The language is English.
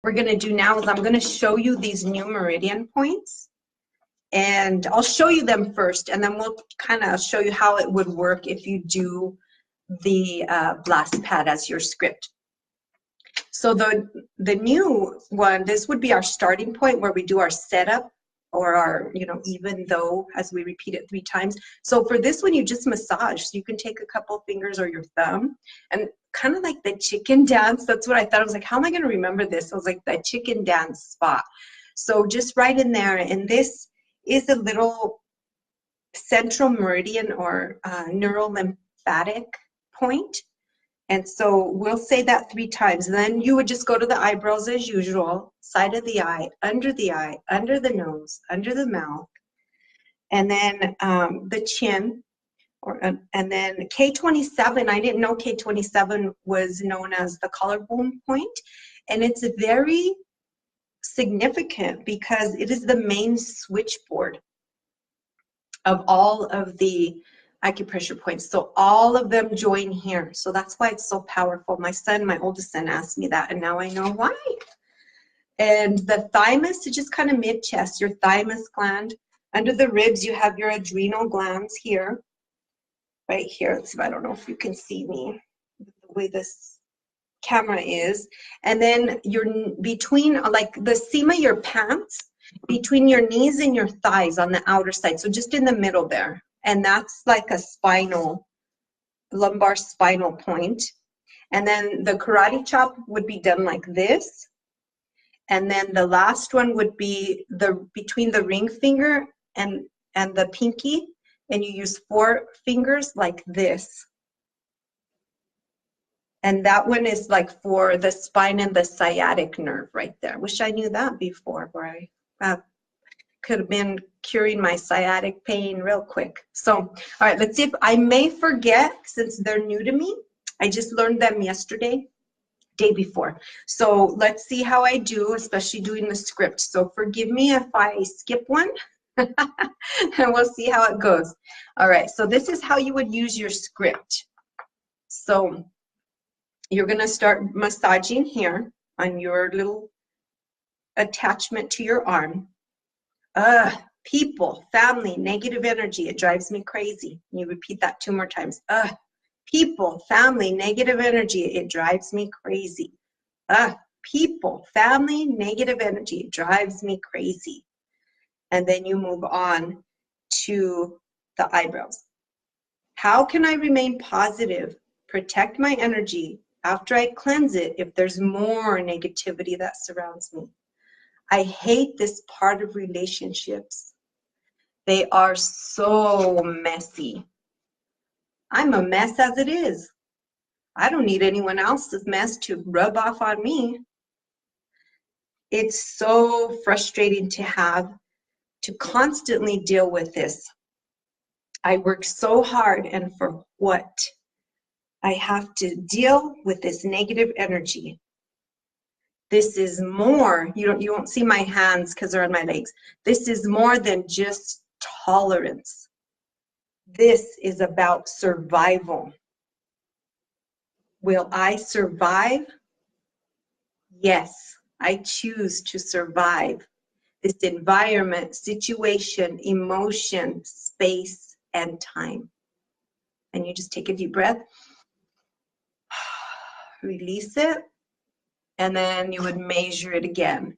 we're going to do now is I'm going to show you these new meridian points, and I'll show you them first, and then we'll kind of show you how it would work if you do the blast pad as your script. So the new one, this would be our starting point where we do our setup, or our, you know, even though, as we repeat it 3 times. So for this one, you just massage. So you can take a couple fingers or your thumb, and kind of like the chicken dance. That's what I thought. I was like, how am I going to remember this? I was like, that chicken dance spot. So just right in there. And this is a little central meridian, or neural lymphatic point. And so we'll say that 3 times. And then you would just go to the eyebrows as usual, side of the eye, under the nose, under the mouth, and then the chin, and then K27. I didn't know K27 was known as the collarbone point, and it's very significant because it is the main switchboard of all of the acupressure points. So all of them join here. So that's why it's so powerful. My son, my oldest son, asked me that, and now I know why. And the thymus is just kind of mid-chest, your thymus gland. Under the ribs, you have your adrenal glands here, right here. Let's see, I don't know if you can see me, the way this camera is. And then you're between, like the seam of your pants, between your knees and your thighs on the outer side. So just in the middle there. And that's like a lumbar spinal point. And then the karate chop would be done like this. And then the last one would be between the ring finger and the pinky. And you use 4 fingers like this. And that one is like for the spine and the sciatic nerve right there. Wish I knew that before, where I could have been curing my sciatic pain real quick. So, all right, let's see if I may forget, since they're new to me. I just learned them yesterday, day before. So let's see how I do, especially doing the script. So forgive me if I skip one, and we'll see how it goes. All right, so this is how you would use your script. So you're going to start massaging here on your little attachment to your arm. People, family, negative energy, it drives me crazy. You repeat that 2 more times. People, family, negative energy, it drives me crazy. People, family, negative energy, it drives me crazy. And then you move on to the eyebrows. How can I remain positive, protect my energy after I cleanse it if there's more negativity that surrounds me? I hate this part of relationships. They are so messy. I'm a mess as it is. I don't need anyone else's mess to rub off on me. It's so frustrating to have to constantly deal with this. I work so hard, and for what? I have to deal with this negative energy. This is more, you won't see my hands because they're on my legs. This is more than just tolerance. This is about survival. Will I survive? Yes, I choose to survive this environment, situation, emotion, space, and time. And you just take a deep breath, release it, and then you would measure it again.